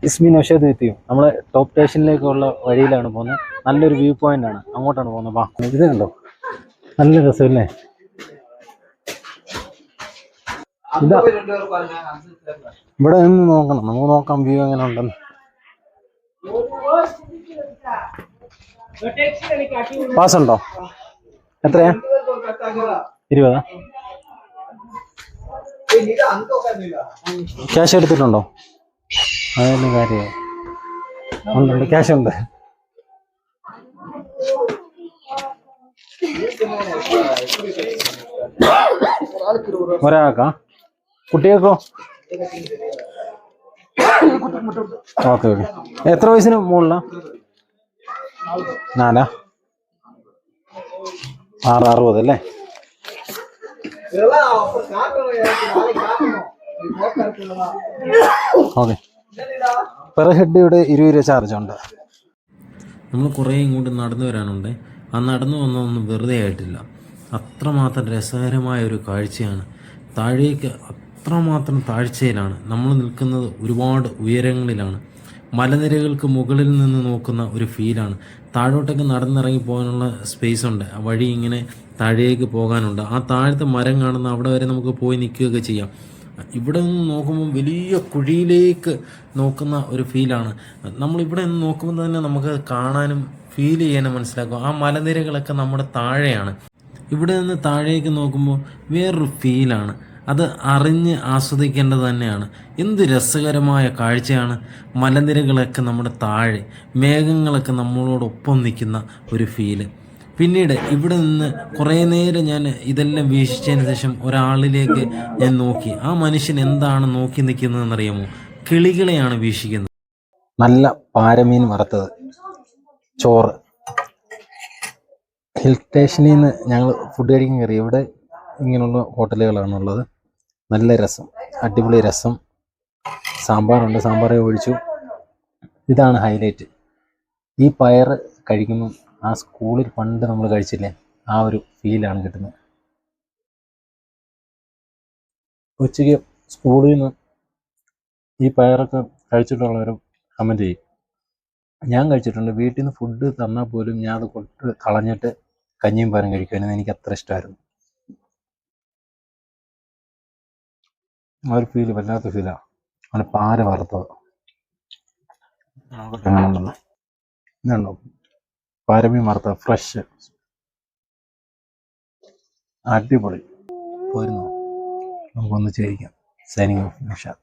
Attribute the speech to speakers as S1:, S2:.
S1: ഇസ്മി നൗഷാദ് എത്തിയും നമ്മൾ ടോപ്പ് സ്റ്റേഷനിലേക്കുള്ള വഴിയിലാണ് പോകുന്നത്. നല്ലൊരു വ്യൂ പോയിന്റ് ആണ്, അങ്ങോട്ടാണ് പോകുന്നത്. വാ, ഇത് കണ്ടോ, നല്ല രസമല്ലേ. ഇതാ ഇവിടെ നിന്ന് നോക്കണം, നമുക്ക് നോക്കാം വ്യൂ എങ്ങനെ ഉണ്ടെന്ന്. പാസ് ഉണ്ടോ? എത്രയാ? 20. ക്യാഷ് എടുത്തിട്ടുണ്ടോ? അതൊന്നും കാര്യമായി. ഉണ്ട്, ക്യാഷ് ഉണ്ട്. ഒരാൾക്കാ? കുട്ടികൾക്കോ? Okay okay. എത്ര വയസ്സിന് മുകളിലാ? 4? 660 അല്ലേ? ഓക്കെ. പെർ ഹെഡ് ഇവിടെ 20 രൂപ ചാർജ് ഉണ്ട്.
S2: നമ്മൾ കുറേ ഇങ്ങോട്ട് നടന്നു വരാനുണ്ട്. ആ നടന്നു വന്നതൊന്നും വെറുതെ ആയിട്ടില്ല. അത്രമാത്രം രസകരമായ ഒരു കാഴ്ചയാണ്. താഴേക്ക് അത്രമാത്രം താഴ്ചയിലാണ് നമ്മൾ നിൽക്കുന്നത്. ഒരുപാട് ഉയരങ്ങളിലാണ്. മലനിരകൾക്ക് മുകളിൽ നിന്ന് നോക്കുന്ന ഒരു ഫീലാണ്. താഴോട്ടൊക്കെ നടന്നിറങ്ങി പോകാനുള്ള സ്പേസ് ഉണ്ട്. വഴി ഇങ്ങനെ താഴേക്ക് പോകാനുണ്ട്. ആ താഴത്തെ മരം കാണുന്ന അവിടെ വരെ നമുക്ക് പോയി നിൽക്കുകയൊക്കെ ചെയ്യാം. ഇവിടെ നിന്ന് നോക്കുമ്പോൾ വലിയ കുഴിയിലേക്ക് നോക്കുന്ന ഒരു ഫീലാണ്. നമ്മളിവിടെ നിന്ന് നോക്കുമ്പോൾ തന്നെ നമുക്ക് കാണാനും ഫീൽ ചെയ്യാനും മനസ്സിലാക്കും. ആ മലനിരകളൊക്കെ നമ്മുടെ താഴെയാണ്. ഇവിടെ നിന്ന് താഴേക്ക് നോക്കുമ്പോൾ വേറൊരു ഫീലാണ്. അത് അറിഞ്ഞ് ആസ്വദിക്കേണ്ടത് തന്നെയാണ്. എന്ത് രസകരമായ കാഴ്ചയാണ്. മലനിരകളൊക്കെ നമ്മുടെ താഴെ, മേഘങ്ങളൊക്കെ നമ്മളോടൊപ്പം നിൽക്കുന്ന ഒരു ഫീല്. പിന്നീട് ഇവിടെ നിന്ന് കുറേ നേരം ഞാൻ ഇതെല്ലാം വീക്ഷിച്ചതിന് ശേഷം ഒരാളിലേക്ക് ഞാൻ നോക്കി. ആ മനുഷ്യൻ എന്താണ് നോക്കി നിൽക്കുന്നതെന്നറിയാമോ? കിളികളെയാണ് വീക്ഷിക്കുന്നത്.
S1: നല്ല പാരമീൻ വറുത്തത്, ചോറ്. ഹിൽ സ്റ്റേഷനിൽ നിന്ന് ഞങ്ങൾ ഫുഡ് കഴിക്കാൻ കയറി. ഇവിടെ ഇങ്ങനെയുള്ള ഹോട്ടലുകളാണുള്ളത്. നല്ല രസം, അടിപൊളി രസം. സാമ്പാറുണ്ട്, സാമ്പാറെ ഒഴിച്ചു. ഇതാണ് ഹൈലൈറ്റ്. ഈ പയർ കഴിക്കുമ്പം ആ സ്കൂളിൽ പണ്ട് നമ്മൾ കഴിച്ചില്ലേ, ആ ഒരു ഫീലാണ് കിട്ടുന്നത്. ഉച്ചയ്ക്ക് സ്കൂളിൽ നിന്ന് ഈ പയറൊക്കെ കഴിച്ചിട്ടുള്ളവരും കമൻറ്റ് ചെയ്യും. ഞാൻ കഴിച്ചിട്ടുണ്ട്. വീട്ടിൽ നിന്ന് ഫുഡ് തന്നാൽ പോലും ഞാൻ അത് കൊണ്ട് കളഞ്ഞിട്ട് കഞ്ഞിയും പയറും കഴിക്കുമായിരുന്നു. എനിക്ക് അത്ര ഇഷ്ടമായിരുന്നു. ആ ഒരു ഫീല് വല്ലാത്ത ഫീലാണ്. അങ്ങനെ പാര വറുത്തത് എങ്ങനെ ഉണ്ടെന്ന് ഇതുണ്ടോ? പാരമീൻ വറുത്തത് ഫ്രഷ്, അടിപൊളി. പോരുന്നു, നമുക്കൊന്ന് ചേരിക്കാം. Signing off.